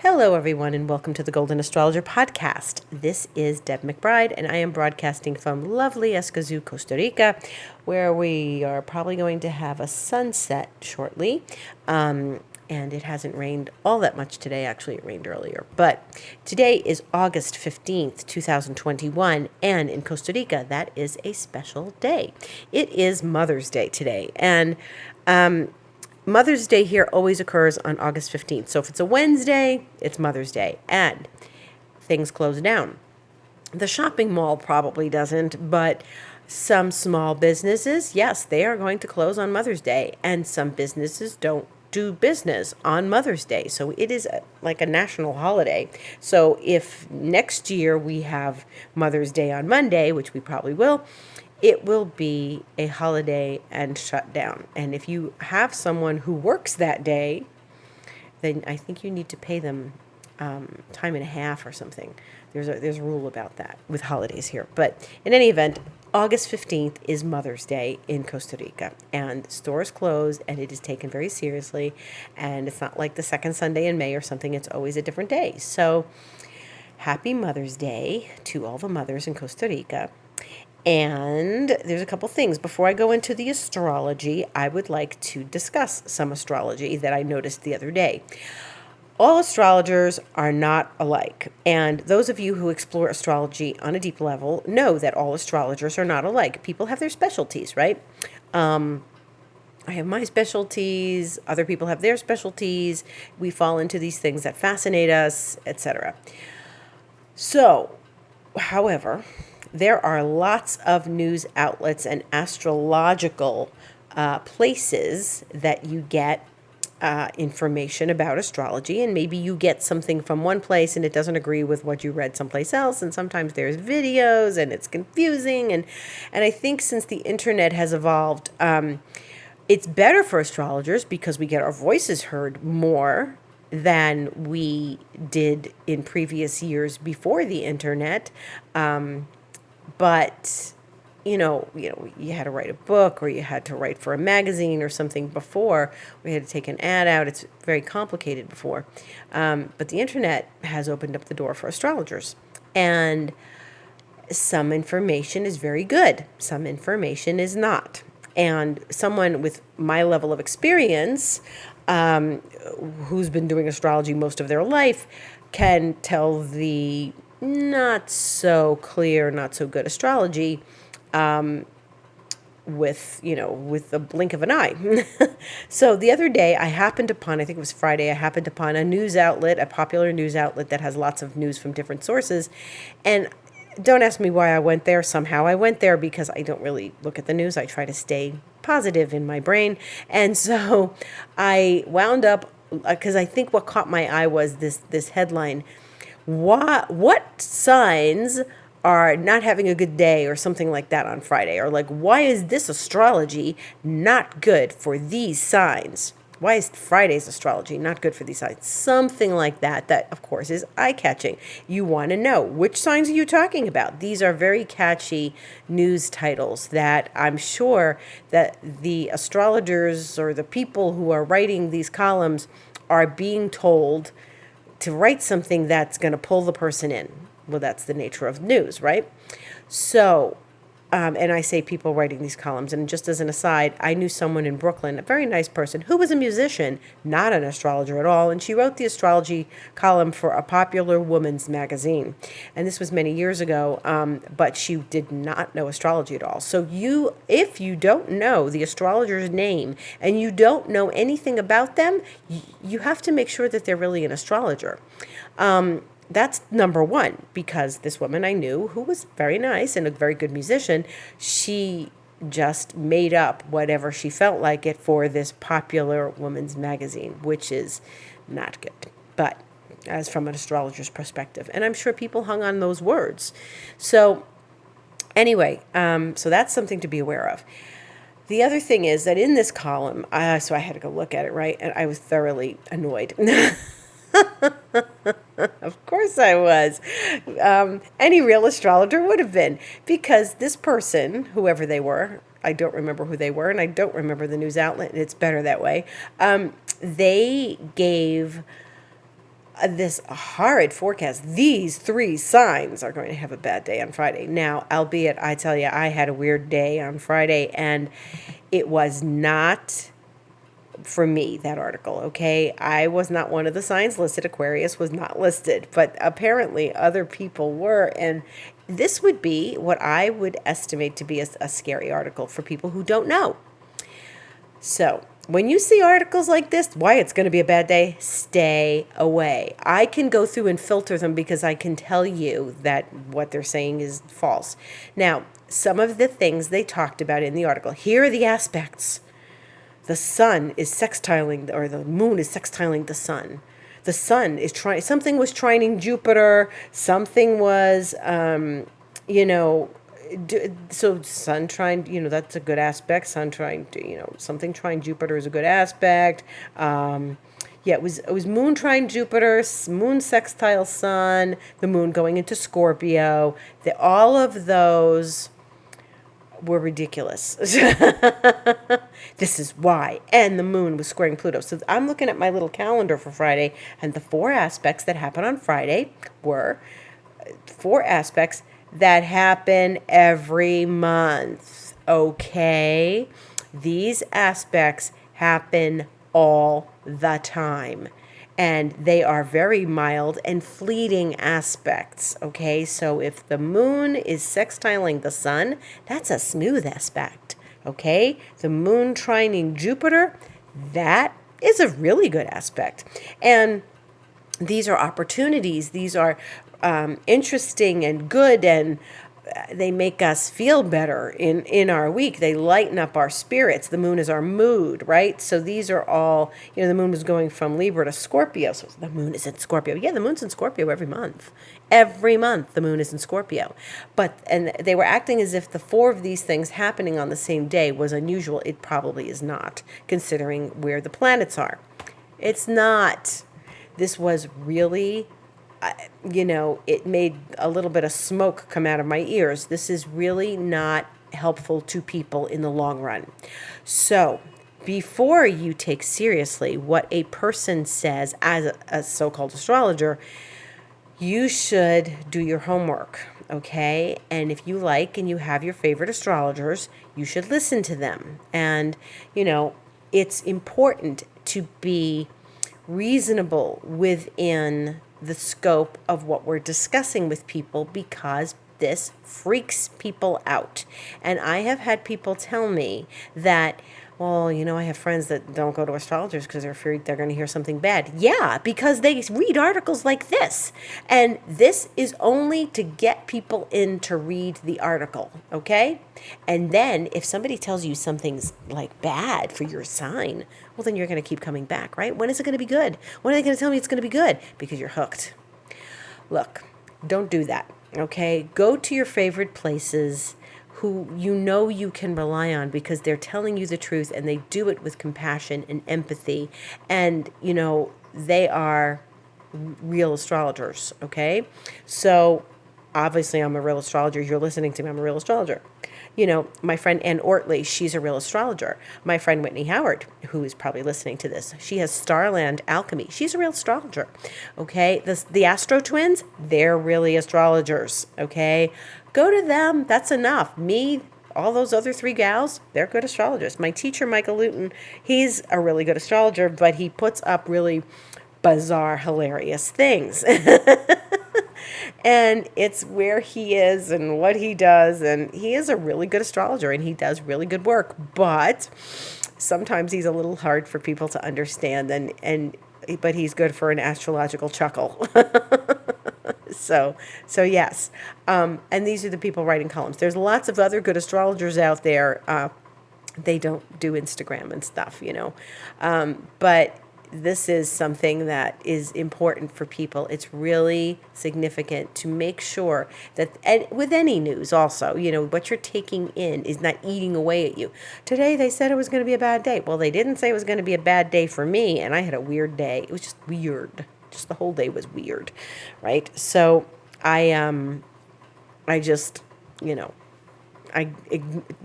Hello, everyone, and welcome to the Golden Astrologer Podcast. This is Deb McBride, and I am broadcasting from lovely Escazú, Costa Rica, where we are probably going to have a sunset shortly. And it hasn't rained all that much today. Actually, it rained earlier. But today is August 15th, 2021, and in Costa Rica, that is a special day. It is Mother's Day today, and Mother's Day here always occurs on August 15th. So if it's a Wednesday, it's Mother's Day, and things close down. The shopping mall probably doesn't, but some small businesses, yes, they are going to close on Mother's Day, and some businesses don't do business on Mother's Day. So it is like a national holiday. So if next year we have Mother's Day on Monday, which we probably will, it will be a holiday and shut down. And if you have someone who works that day, then I think you need to pay them time and a half or something. There's a rule about that with holidays here. But in any event, August 15th is Mother's Day in Costa Rica, and stores close, and it is taken very seriously. And it's not like the second Sunday in May or something. It's always a different day. So happy Mother's Day to all the mothers in Costa Rica. And there's a couple things. Before I go into the astrology, I would like to discuss some astrology that I noticed the other day. All astrologers are not alike. And those of you who explore astrology on a deep level know that all astrologers are not alike. People have their specialties, right? I have my specialties. Other people have their specialties. We fall into these things that fascinate us, etc. So, however, there are lots of news outlets and astrological places that you get information about astrology, and maybe you get something from one place and it doesn't agree with what you read someplace else, and sometimes there's videos and it's confusing, and I think since the internet has evolved, it's better for astrologers because we get our voices heard more than we did in previous years before the internet. But, you had to write a book, or you had to write for a magazine or something before. We had to take an ad out. It's very complicated before. But the internet has opened up the door for astrologers. And some information is very good. Some information is not. And someone with my level of experience, who's been doing astrology most of their life, can tell the not so clear, not so good astrology with the blink of an eye. So the other day I happened upon, I think it was Friday, I happened upon a news outlet, a popular news outlet that has lots of news from different sources. And don't ask me why I went there. Somehow I went there because I don't really look at the news. I try to stay positive in my brain. And so I wound up, because I think what caught my eye was this headline: what signs are not having a good day, or something like that, on Friday? Or like, why is this astrology not good for these signs? Why is Friday's astrology not good for these signs? Something like that, of course is eye-catching. You want to know, which signs are you talking about? These are very catchy news titles that I'm sure that the astrologers or the people who are writing these columns are being told to write something that's going to pull the person in. Well, that's the nature of news, right? So, and I say people writing these columns, and just as an aside, I knew someone in Brooklyn, a very nice person, who was a musician, not an astrologer at all, and she wrote the astrology column for a popular woman's magazine. And this was many years ago, but she did not know astrology at all. So if you don't know the astrologer's name and you don't know anything about them, you have to make sure that they're really an astrologer. That's number one, because this woman I knew, who was very nice and a very good musician, she just made up whatever she felt like it for this popular woman's magazine, which is not good, but as from an astrologer's perspective. And I'm sure people hung on those words. So anyway, so that's something to be aware of. The other thing is that in this column, so I had to go look at it, right? And I was thoroughly annoyed. Of course I was. Any real astrologer would have been, because this person, whoever they were, I don't remember who they were, and I don't remember the news outlet, and it's better that way. They gave this horrid forecast. These three signs are going to have a bad day on Friday. Now, albeit, I tell you, I had a weird day on Friday, and it was not for me, that article, okay? I was not one of the signs listed. Aquarius was not listed, but apparently other people were. And this would be what I would estimate to be a scary article for people who don't know. So when you see articles like this, why it's going to be a bad day, stay away. I can go through and filter them because I can tell you that what they're saying is false. Now, some of the things they talked about in the article, here are the aspects. The sun is sextiling, or the moon is sextiling the sun. The sun is something was trining Jupiter, something was, so sun trine, that's a good aspect. Sun trine, something trine Jupiter is a good aspect. It was moon trine Jupiter, moon sextile sun, the moon going into Scorpio. All of those were ridiculous. This is why. And the moon was squaring Pluto. So I'm looking at my little calendar for Friday, and the 4 aspects that happen on Friday were 4 aspects that happen every month. Okay? These aspects happen all the time. And they are very mild and fleeting aspects, okay? So if the moon is sextiling the sun, that's a smooth aspect, okay? The moon trining Jupiter, that is a really good aspect. And these are opportunities. These are interesting and good, and they make us feel better in our week. They lighten up our spirits. The moon is our mood, right? So these are all, the moon was going from Libra to Scorpio. So the moon is in Scorpio. Yeah, the moon's in Scorpio every month. Every month the moon is in Scorpio. And they were acting as if the 4 of these things happening on the same day was unusual. It probably is not, considering where the planets are. It's not. This was really, it made a little bit of smoke come out of my ears. This is really not helpful to people in the long run. So before you take seriously what a person says as a so-called astrologer, you should do your homework, okay? And if you like and you have your favorite astrologers, you should listen to them. And, it's important to be reasonable within the scope of what we're discussing with people, because this freaks people out. And I have had people tell me that, well, I have friends that don't go to astrologers because they're afraid they're going to hear something bad. Yeah, because they read articles like this. And this is only to get people in to read the article, okay? And then if somebody tells you something's like bad for your sign, well, then you're going to keep coming back, right? When is it going to be good? When are they going to tell me it's going to be good? Because you're hooked. Look, don't do that, okay? Go to your favorite places who you can rely on, because they're telling you the truth, and they do it with compassion and empathy. And, they are real astrologers, okay? So obviously I'm a real astrologer. You're listening to me, I'm a real astrologer. My friend Ann Ortley, she's a real astrologer. My friend Whitney Howard, who is probably listening to this, she has Starland Alchemy. She's a real astrologer, okay? The Astro Twins, they're really astrologers, okay? Go to them. That's enough. Me, all those other 3 gals, they're good astrologers. My teacher, Michael Luton, he's a really good astrologer, but he puts up really bizarre, hilarious things. And it's where he is and what he does. And he is a really good astrologer, and he does really good work. But sometimes he's a little hard for people to understand. But he's good for an astrological chuckle. So yes. And these are the people writing columns. There's lots of other good astrologers out there. They don't do Instagram and stuff, but this is something that is important for people. It's really significant to make sure that, and with any news also, what you're taking in is not eating away at you. Today they said it was going to be a bad day. Well, they didn't say it was going to be a bad day for me, and I had a weird day. It was just weird. Just the whole day was weird, right? So I just,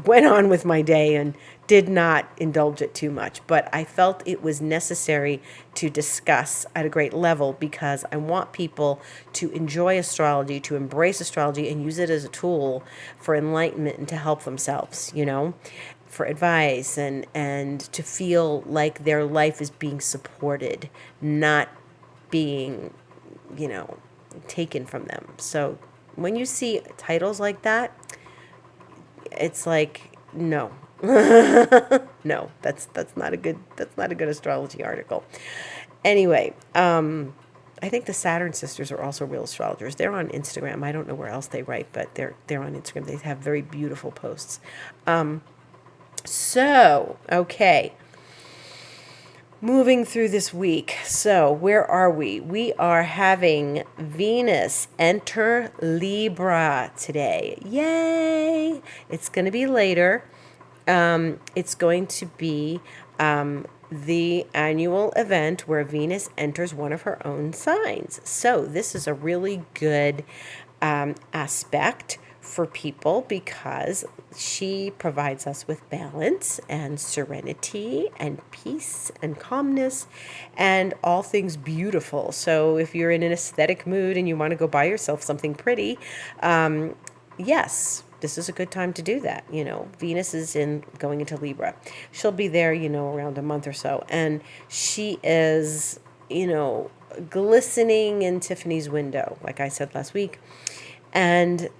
went on with my day and did not indulge it too much. But I felt it was necessary to discuss at a great level because I want people to enjoy astrology, to embrace astrology, and use it as a tool for enlightenment and to help themselves, for advice and to feel like their life is being supported, not being, taken from them. So when you see titles like that, it's like, no. No, that's not a good astrology article. Anyway, I think the Saturn sisters are also real astrologers. They're on Instagram. I don't know where else they write, but they're on Instagram. They have very beautiful posts. Okay. Moving through this week. So, where are we? We are having Venus enter Libra today. Yay! It's going to be later. It's going to be the annual event where Venus enters one of her own signs. So, this is a really good aspect for people because she provides us with balance and serenity and peace and calmness and all things beautiful. So if you're in an aesthetic mood and you want to go buy yourself something pretty, yes, this is a good time to do that. Venus is going into Libra. She'll be there, around a month or so. And she is, glistening in Tiffany's window, like I said last week. And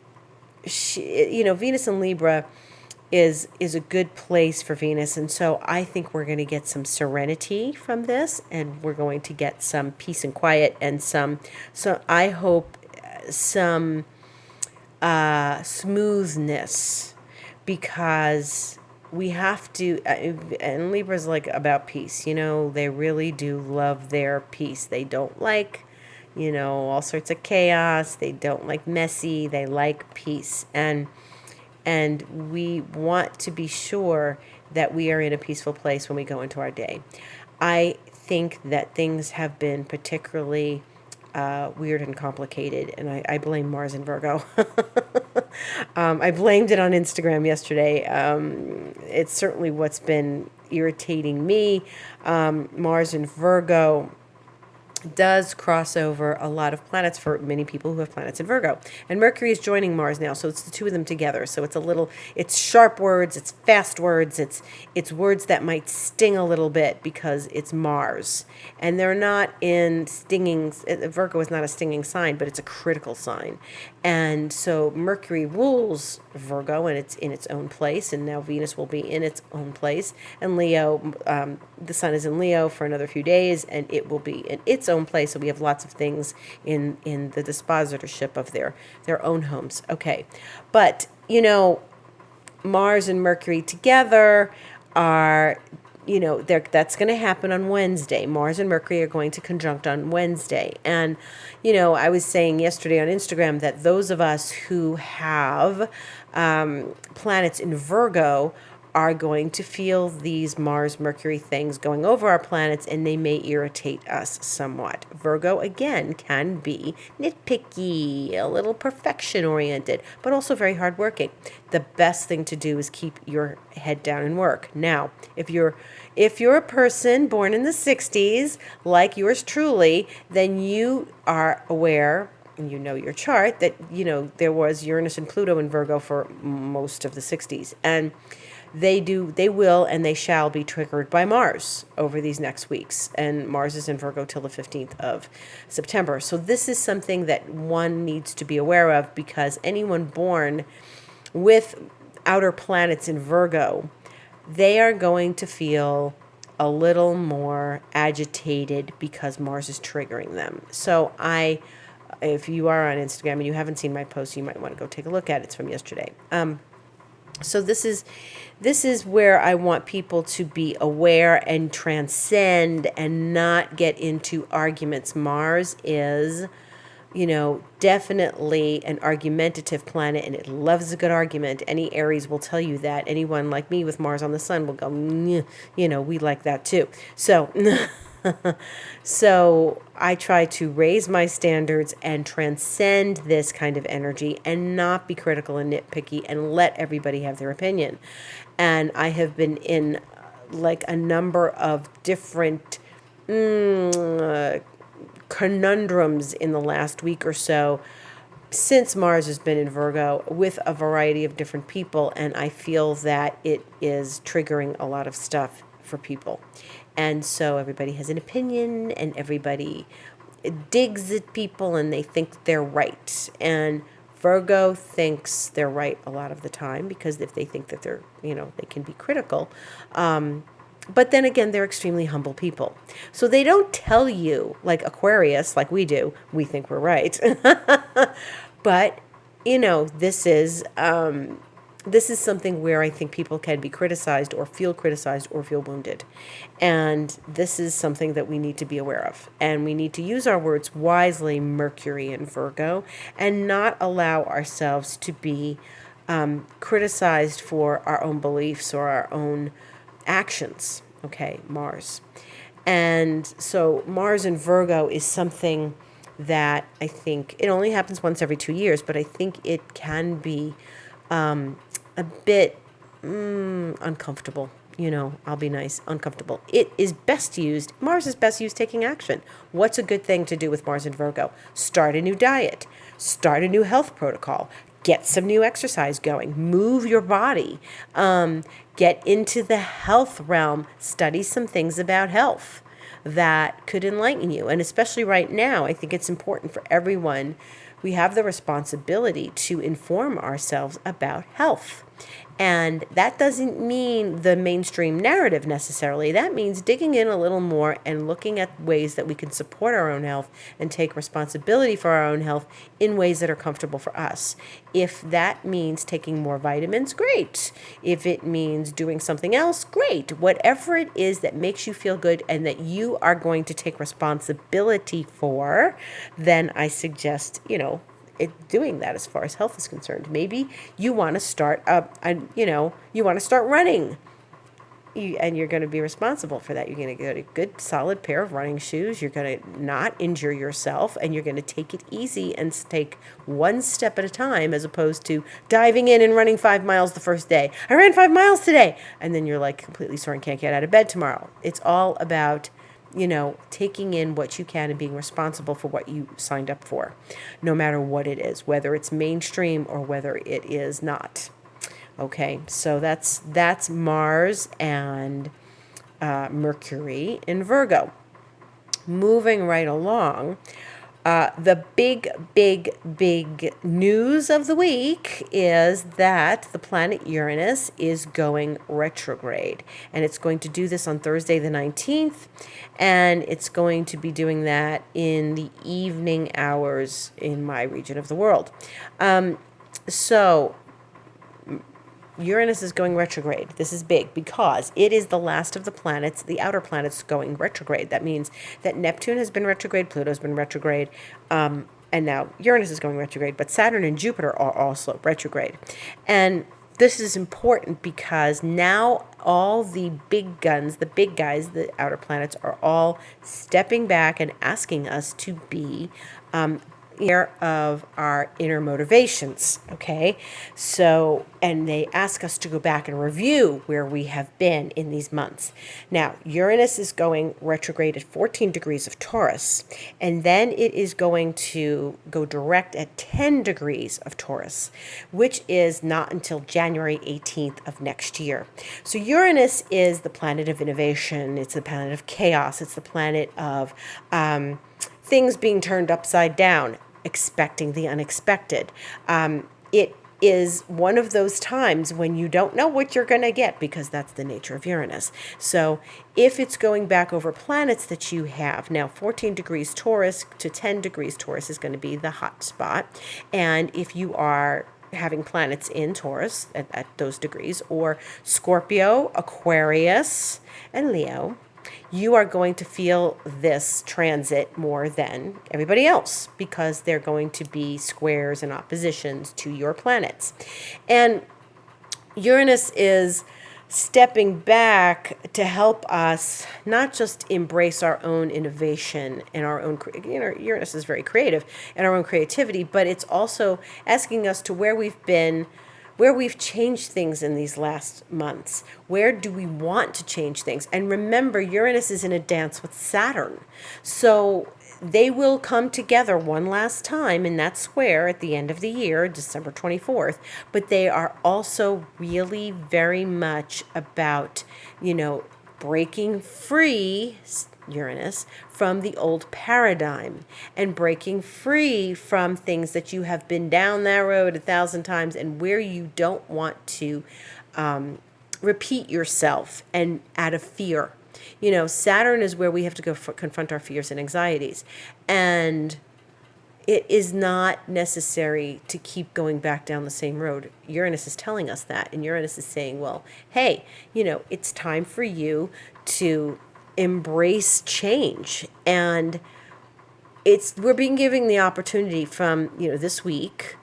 she, Venus in Libra is a good place for Venus. And so I think we're going to get some serenity from this, and we're going to get some peace and quiet and so I hope some smoothness, because we have to, and Libra's like about peace, they really do love their peace. They don't like all sorts of chaos. They don't like messy. They like peace. And we want to be sure that we are in a peaceful place when we go into our day. I think that things have been particularly weird and complicated, and I blame Mars in Virgo. I blamed it on Instagram yesterday. It's certainly what's been irritating me. Mars in Virgo does cross over a lot of planets for many people who have planets in Virgo. And Mercury is joining Mars now, so it's the two of them together. So it's sharp words, it's fast words, it's words that might sting a little bit because it's Mars. And they're not in stinging, Virgo is not a stinging sign, but it's a critical sign. And so Mercury rules Virgo, and it's in its own place, and now Venus will be in its own place. And Leo, the sun is in Leo for another few days, and it will be in its own place. So we have lots of things in the dispositorship of their own homes. Okay, but Mars and Mercury together are, that's going to happen on Wednesday. Mars and Mercury are going to conjunct on Wednesday. And, I was saying yesterday on Instagram that those of us who have planets in Virgo are going to feel these Mars-Mercury things going over our planets, and they may irritate us somewhat. Virgo, again, can be nitpicky, a little perfection-oriented, but also very hardworking. The best thing to do is keep your head down and work. Now, if you're a person born in the 60s, like yours truly, then you are aware, and your chart, that, there was Uranus and Pluto in Virgo for most of the 60s. And they will, and they shall be triggered by Mars over these next weeks. And Mars is in Virgo till the 15th of September. So this is something that one needs to be aware of, because anyone born with outer planets in Virgo, they are going to feel a little more agitated because Mars is triggering them. So if you are on Instagram and you haven't seen my post, you might want to go take a look at it. It's from yesterday. So this is where I want people to be aware and transcend and not get into arguments. Mars is, definitely an argumentative planet, and it loves a good argument. Any Aries will tell you that. Anyone like me with Mars on the sun will go, we like that too. So So I try to raise my standards and transcend this kind of energy and not be critical and nitpicky and let everybody have their opinion. And I have been in like a number of different conundrums in the last week or so since Mars has been in Virgo with a variety of different people, and I feel that it is triggering a lot of stuff for people. And so everybody has an opinion, and everybody digs at people, and they think they're right. And Virgo thinks they're right a lot of the time because if they think that they're, they can be critical. But then again, they're extremely humble people. So they don't tell you, like Aquarius, like we do, we think we're right. But, this is something where I think people can be criticized or feel wounded. And this is something that we need to be aware of. And we need to use our words wisely, Mercury and Virgo, and not allow ourselves to be criticized for our own beliefs or our own actions. Okay, Mars. And so Mars in Virgo is something that I think it only happens once every 2 years, but I think it can be a bit uncomfortable. I'll be nice, uncomfortable. It is best used, Mars is best used taking action. What's a good thing to do with Mars in Virgo? Start a new diet, start a new health protocol, get some new exercise going, move your body, get into the health realm, study some things about health that could enlighten you. And especially right now, I think it's important for everyone. We have the responsibility to inform ourselves about health. And that doesn't mean the mainstream narrative necessarily. That means digging in a little more and looking at ways that we can support our own health and take responsibility for our own health in ways that are comfortable for us. If that means taking more vitamins, great. If it means doing something else, great. Whatever it is that makes you feel good and that you are going to take responsibility for, then I suggest, doing that as far as health is concerned. Maybe you want to start running. And you're going to be responsible for that. You're going to get a good, solid pair of running shoes. You're going to not injure yourself, and you're going to take it easy and take one step at a time as opposed to diving in and running 5 miles the first day. I ran 5 miles today. And then you're like completely sore and can't get out of bed tomorrow. It's all about taking in what you can and being responsible for what you signed up for, no matter what it is, whether it's mainstream or whether it is not. Okay, so that's Mars and Mercury in Virgo. Moving right along, the big news of the week is that the planet Uranus is going retrograde. And it's going to do this on Thursday the 19th. And it's going to be doing that in the evening hours in my region of the world. So Uranus is going retrograde. This is big because it is the last of the planets, the outer planets, going retrograde. That means that Neptune has been retrograde, Pluto's been retrograde, and now Uranus is going retrograde, but Saturn and Jupiter are also retrograde. And this is important because now all the big guns, the big guys, the outer planets, are all stepping back and asking us to be aware of our inner motivations, okay? So, and they ask us to go back and review where we have been in these months. Now, Uranus is going retrograde at 14 degrees of Taurus, and then it is going to go direct at 10 degrees of Taurus, which is not until January 18th of next year. So Uranus is the planet of innovation. It's the planet of chaos. It's the planet of things being turned upside down, expecting the unexpected. It is one of those times when you don't know what you're going to get because that's the nature of Uranus. So if it's going back over planets that you have, now 14 degrees Taurus to 10 degrees Taurus is going to be the hot spot. And if you are having planets in Taurus at those degrees, or Scorpio, Aquarius, and Leo, you are going to feel this transit more than everybody else because they're going to be squares and oppositions to your planets. And Uranus is stepping back to help us not just embrace our own innovation and our own, Uranus is very creative and our own creativity, but it's also asking us to where we've been, where we've changed things in these last months. Where do we want to change things? And remember, Uranus is in a dance with Saturn. So they will come together one last time in that square at the end of the year, December 24th. But they are also really very much about, breaking free, Uranus, from the old paradigm and breaking free from things that you have been down that road 1,000 times and where you don't want to repeat yourself and out of fear. Saturn is where we have to go confront our fears and anxieties. And it is not necessary to keep going back down the same road. Uranus is telling us that. And Uranus is saying, well, hey, it's time for you to embrace change. And we're being given the opportunity from, this week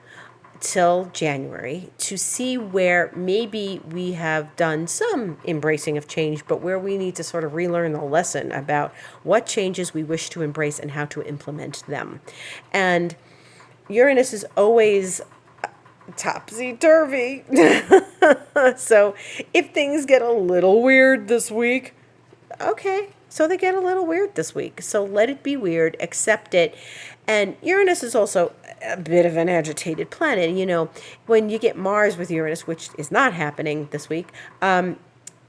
till January to see where maybe we have done some embracing of change, but where we need to sort of relearn the lesson about what changes we wish to embrace and how to implement them. And Uranus is always topsy-turvy. So if things get a little weird this week, okay, so they get a little weird this week. So let it be weird, accept it. And Uranus is also a bit of an agitated planet. When you get Mars with Uranus, which is not happening this week,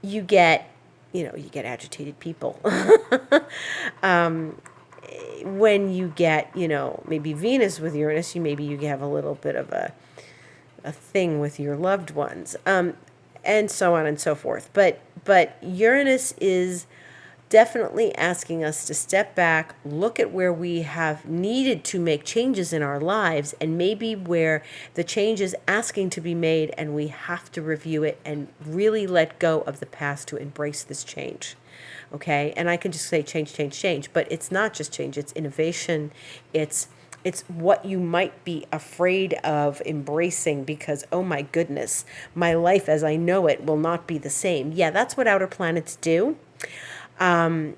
you get agitated people. When you get, maybe Venus with Uranus, maybe you have a little bit of a thing with your loved ones, and so on and so forth. But Uranus is definitely asking us to step back, look at where we have needed to make changes in our lives, and maybe where the change is asking to be made, and we have to review it and really let go of the past to embrace this change. Okay? And I can just say change, but it's not just change, it's innovation, it's what you might be afraid of embracing because, oh my goodness, my life as I know it will not be the same. Yeah, that's what outer planets do. And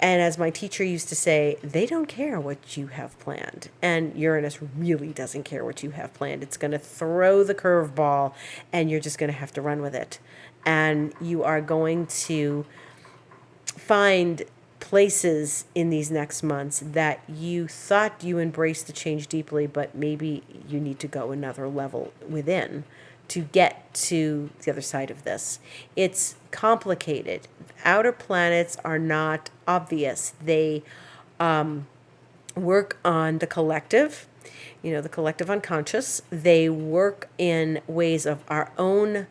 as my teacher used to say, they don't care what you have planned. And Uranus really doesn't care what you have planned. It's going to throw the curveball and you're just going to have to run with it. And you are going to find places in these next months that you thought you embraced the change deeply, but maybe you need to go another level within to get to the other side of this. It's complicated. Outer planets are not obvious. They work on the collective, the collective unconscious. They work in ways of our own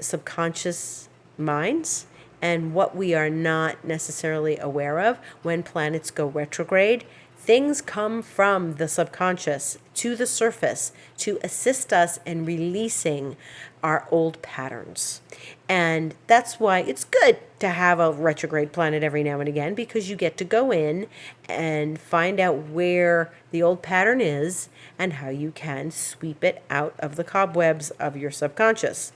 subconscious minds and what we are not necessarily aware of. When planets go retrograde, things come from the subconscious to the surface to assist us in releasing our old patterns. And that's why it's good to have a retrograde planet every now and again, because you get to go in and find out where the old pattern is and how you can sweep it out of the cobwebs of your subconscious.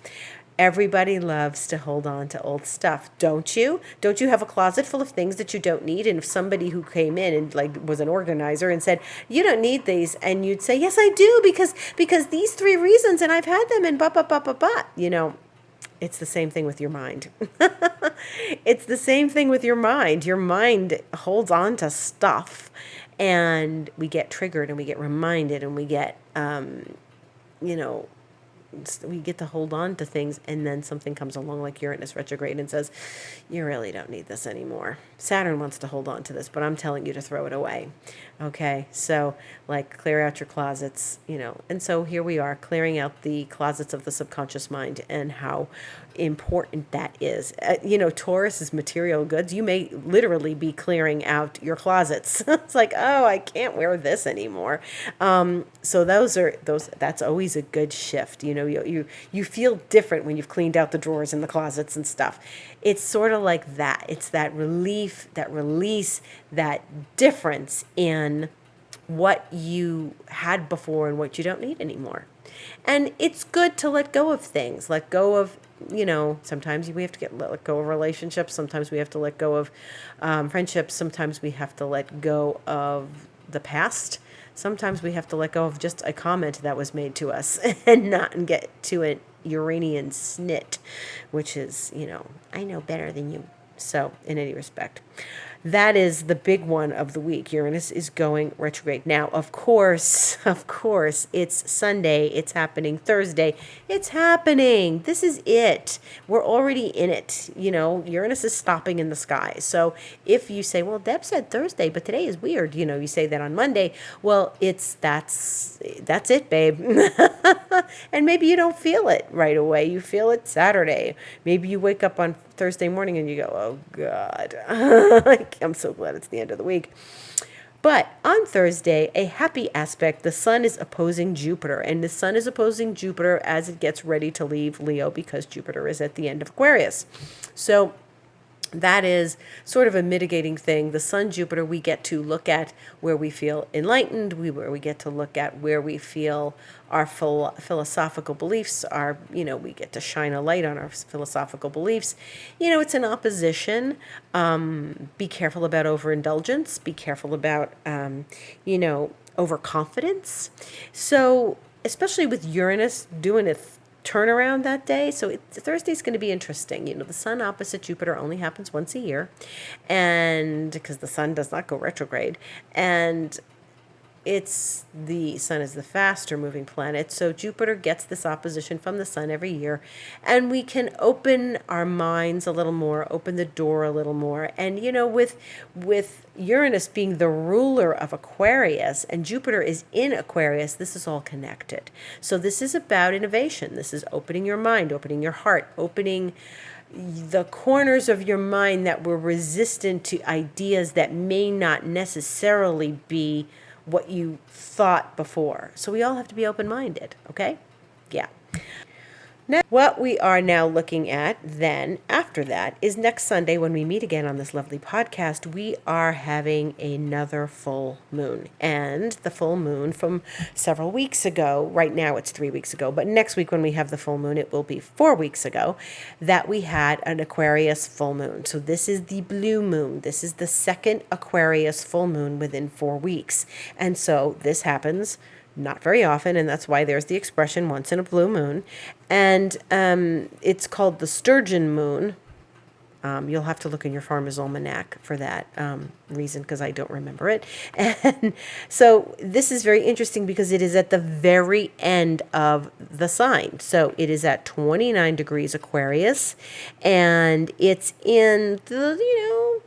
Everybody loves to hold on to old stuff, don't you? Don't you have a closet full of things that you don't need? And if somebody who came in and was an organizer and said, you don't need these, and you'd say, yes, I do, because these 3 reasons, and I've had them, and it's the same thing with your mind. It's the same thing with your mind. Your mind holds on to stuff, and we get triggered, and we get reminded, and we get, we get to hold on to things, and then something comes along like Uranus retrograde and says, you really don't need this anymore. Saturn wants to hold on to this, but I'm telling you to throw it away. Okay, so clear out your closets, and so here we are clearing out the closets of the subconscious mind and how important that is. Taurus is material goods. You may literally be clearing out your closets. It's I can't wear this anymore. So that's always a good shift. You feel different when you've cleaned out the drawers and the closets and stuff. It's sort of like that. It's that relief, that release, that difference in what you had before and what you don't need anymore. And it's good to let go of things, let go of sometimes we have to let go of relationships. Sometimes we have to let go of friendships. Sometimes we have to let go of the past. Sometimes we have to let go of just a comment that was made to us and not get to an Uranian snit, which is, I know better than you. So, in any respect, that is the big one of the week. Uranus is going retrograde. Now, of course, it's Sunday. It's happening Thursday. It's happening. This is it. We're already in it. Uranus is stopping in the sky. So if you say, well, Deb said Thursday, but today is weird. You say that on Monday. Well, that's it, babe. And maybe you don't feel it right away. You feel it Saturday. Maybe you wake up on Thursday morning and you go, oh, God. I'm so glad it's the end of the week. But on Thursday, a happy aspect, the sun is opposing Jupiter. And the sun is opposing Jupiter as it gets ready to leave Leo because Jupiter is at the end of Aquarius. So that is sort of a mitigating thing. The sun, Jupiter, we get to look at where we feel enlightened, where we get to look at where we feel our philosophical beliefs are, we get to shine a light on our philosophical beliefs. It's an opposition. Be careful about overindulgence. Be careful about, overconfidence. So especially with Uranus doing a turnaround that day. So Thursday's going to be interesting. The sun opposite Jupiter only happens once a year, and because the sun does not go retrograde, and the sun is the faster moving planet. So Jupiter gets this opposition from the sun every year, and we can open our minds a little more, open the door a little more. And, with Uranus being the ruler of Aquarius and Jupiter is in Aquarius, this is all connected. So this is about innovation. This is opening your mind, opening your heart, opening the corners of your mind that were resistant to ideas that may not necessarily be what you thought before. So we all have to be open-minded, okay? Yeah. Now, what we are now looking at then, after that, is next Sunday when we meet again on this lovely podcast, we are having another full moon. And the full moon from several weeks ago, right now it's 3 weeks ago, but next week when we have the full moon, it will be 4 weeks ago, that we had an Aquarius full moon. So this is the blue moon. This is the second Aquarius full moon within 4 weeks. And so this happens not very often, and that's why there's the expression once in a blue moon. And it's called the sturgeon moon. You'll have to look in your farmer's almanac for that reason, because I don't remember it. And so this is very interesting because it is at the very end of the sign. So it is at 29 degrees Aquarius, and it's in the,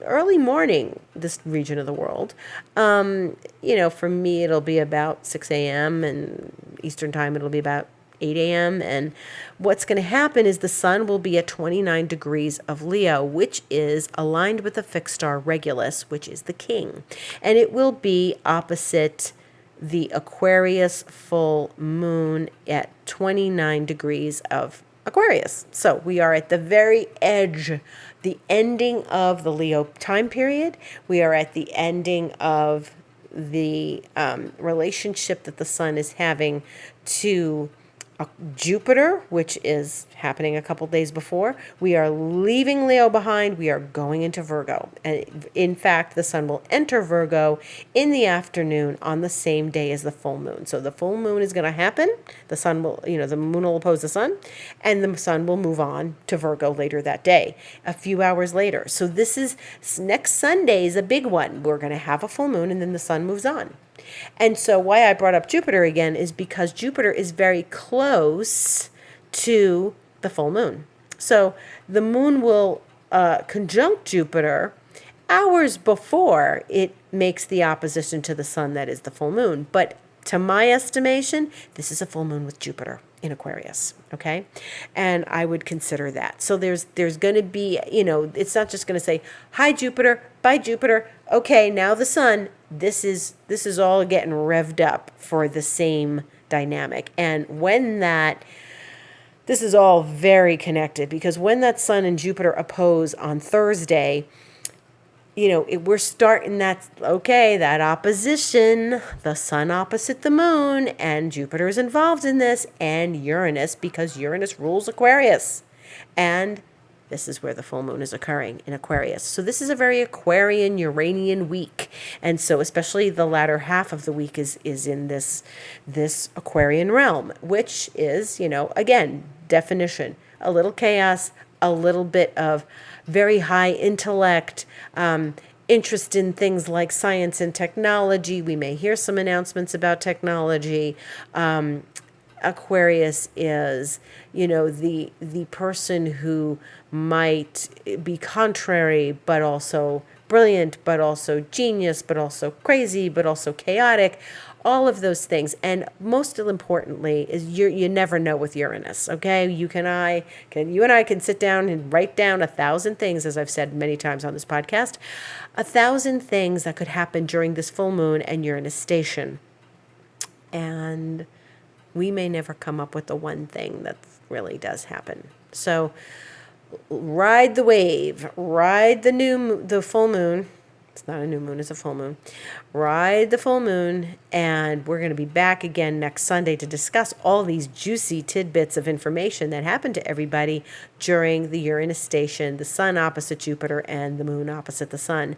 early morning, this region of the world. For me, it'll be about 6 a.m. and Eastern time, it'll be about 8 a.m. And what's going to happen is the sun will be at 29 degrees of Leo, which is aligned with the fixed star Regulus, which is the king. And it will be opposite the Aquarius full moon at 29 degrees of Aquarius. So we are at the very edge, the ending of the Leo time period. We are at the ending of the relationship that the sun is having to Jupiter, which is happening a couple days before. We are leaving Leo behind. We are going into Virgo. And in fact, the sun will enter Virgo in the afternoon on the same day as the full moon. So the full moon is going to happen. The sun will, the moon will oppose the sun, and the sun will move on to Virgo later that day, a few hours later. So this is next Sunday is a big one. We're going to have a full moon, and then the sun moves on. And so why I brought up Jupiter again is because Jupiter is very close to the full moon. So the moon will conjunct Jupiter hours before it makes the opposition to the sun, that is the full moon. But to my estimation, this is a full moon with Jupiter in Aquarius, okay? And I would consider that. So there's going to be, it's not just going to say, hi, Jupiter, bye, Jupiter. Okay, now the sun. This is all getting revved up for the same dynamic. And this is all very connected, because when that sun and Jupiter oppose on Thursday, we're starting that opposition, the sun opposite the moon, and Jupiter is involved in this, and Uranus, because Uranus rules Aquarius. And this is where the full moon is occurring, in Aquarius. So this is a very Aquarian, Uranian week. And so especially the latter half of the week is in this Aquarian realm, which is, again, definition, a little chaos, a little bit of very high intellect, interest in things like science and technology. We may hear some announcements about technology. Aquarius is, the person who might be contrary, but also brilliant, but also genius, but also crazy, but also chaotic. All of those things. And most importantly is you never know with Uranus, okay? You and I can sit down and write down 1,000 things, as I've said many times on this podcast, 1,000 things that could happen during this full moon and Uranus station. And we may never come up with the one thing that really does happen. So ride the wave, ride the full moon. It's not a new moon, it's a full moon. Ride the full moon, and we're going to be back again next Sunday to discuss all these juicy tidbits of information that happened to everybody during the Uranus station, the sun opposite Jupiter, and the moon opposite the sun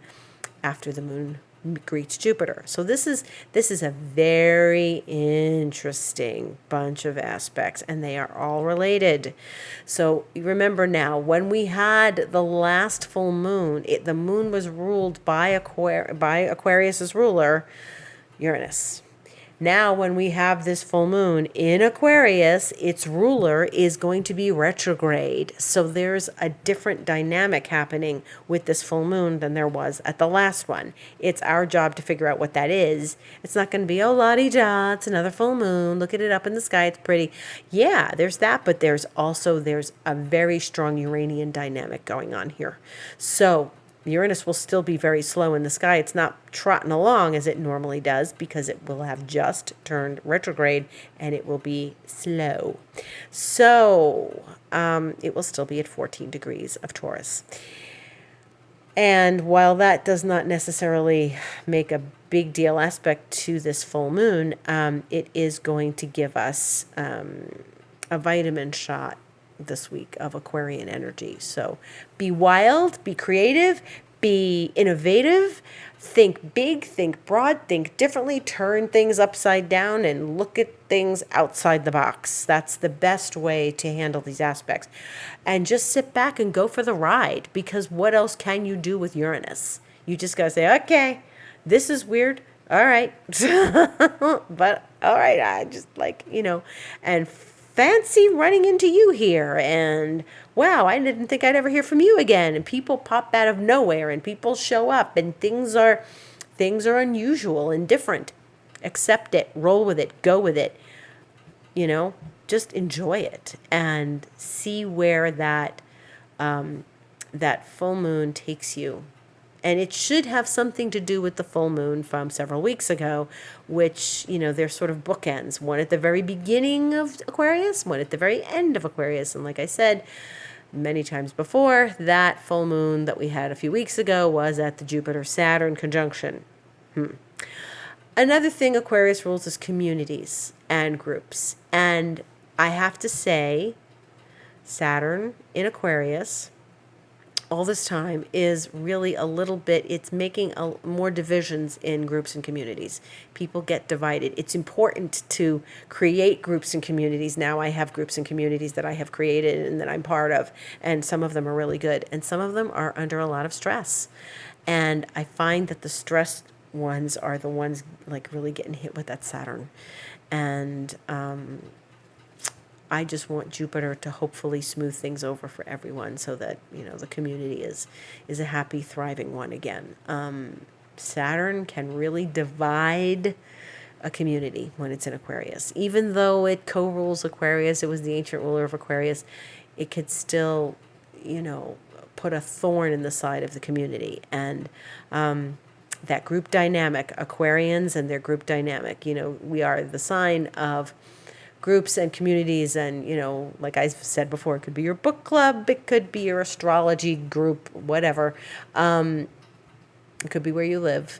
after the moon greets Jupiter. So this is a very interesting bunch of aspects, and they are all related. So remember now, when we had the last full moon, the moon was ruled by Aquarius's ruler, Uranus. Now, when we have this full moon in Aquarius, its ruler is going to be retrograde. So there's a different dynamic happening with this full moon than there was at the last one. It's our job to figure out what that is. It's not going to be, oh, la-di-da, it's another full moon. Look at it up in the sky. It's pretty. Yeah, there's that, but there's a very strong Uranian dynamic going on here. So Uranus will still be very slow in the sky. It's not trotting along as it normally does because it will have just turned retrograde and it will be slow. So it will still be at 14 degrees of Taurus. And while that does not necessarily make a big deal aspect to this full moon, it is going to give us a vitamin shot this week of Aquarian energy. So be wild, be creative, be innovative, think big, think broad, think differently, turn things upside down, and look at things outside the box. That's the best way to handle these aspects. And just sit back and go for the ride, because what else can you do with Uranus? You just got to say, okay, this is weird. All right. But all right, I just and fancy running into you here, and wow, I didn't think I'd ever hear from you again. And people pop out of nowhere, and people show up, and things are unusual and different. Accept it, roll with it, go with it. Just enjoy it and see where that full moon takes you. And it should have something to do with the full moon from several weeks ago, which, they're sort of bookends. One at the very beginning of Aquarius, one at the very end of Aquarius. And like I said many times before, that full moon that we had a few weeks ago was at the Jupiter-Saturn conjunction. Another thing Aquarius rules is communities and groups. And I have to say, Saturn in Aquarius all this time is really it's making more divisions in groups and communities. People get divided. It's important to create groups and communities. Now I have groups and communities that I have created and that I'm part of, and some of them are really good, and some of them are under a lot of stress. And I find that the stressed ones are the ones really getting hit with that Saturn. And I just want Jupiter to hopefully smooth things over for everyone so that, the community is a happy, thriving one again. Saturn can really divide a community when it's in Aquarius. Even though it co-rules Aquarius, it was the ancient ruler of Aquarius, it could still, put a thorn in the side of the community. And that group dynamic, Aquarians and their group dynamic, we are the sign of groups and communities, and like I said before, it could be your book club, it could be your astrology group, whatever. It could be where you live.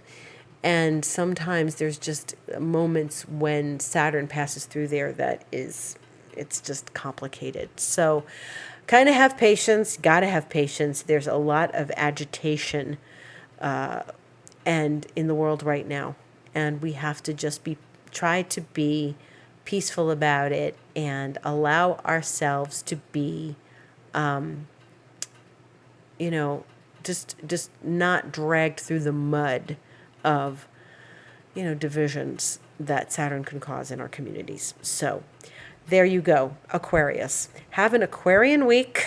And sometimes there's just moments when Saturn passes through there it's just complicated. So kind of have patience, got to have patience. There's a lot of agitation and in the world right now. And we have to just try to be peaceful about it and allow ourselves to be, you know, just not dragged through the mud of, divisions that Saturn can cause in our communities. So there you go, Aquarius. Have an Aquarian week.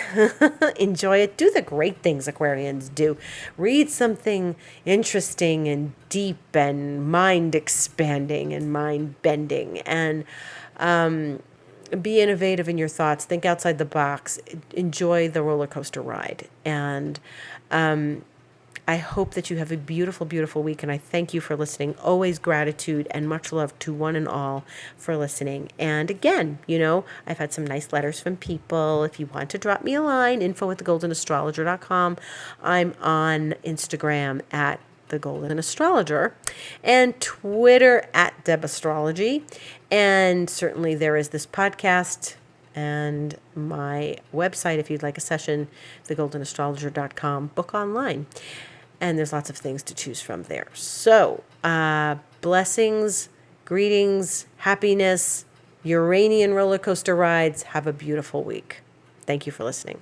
Enjoy it. Do the great things Aquarians do. Read something interesting and deep and mind expanding and mind bending. And be innovative in your thoughts. Think outside the box. Enjoy the roller coaster ride. And I hope that you have a beautiful, beautiful week, and I thank you for listening. Always gratitude and much love to one and all for listening. And again, I've had some nice letters from people. If you want to drop me a line, info@thegoldenastrologer.com. I'm on Instagram at The Golden Astrologer and Twitter at DebAstrology. And certainly there is this podcast and my website, if you'd like a session, thegoldenastrologer.com, book online. And there's lots of things to choose from there. So, blessings, greetings, happiness, Uranian roller coaster rides. Have a beautiful week. Thank you for listening.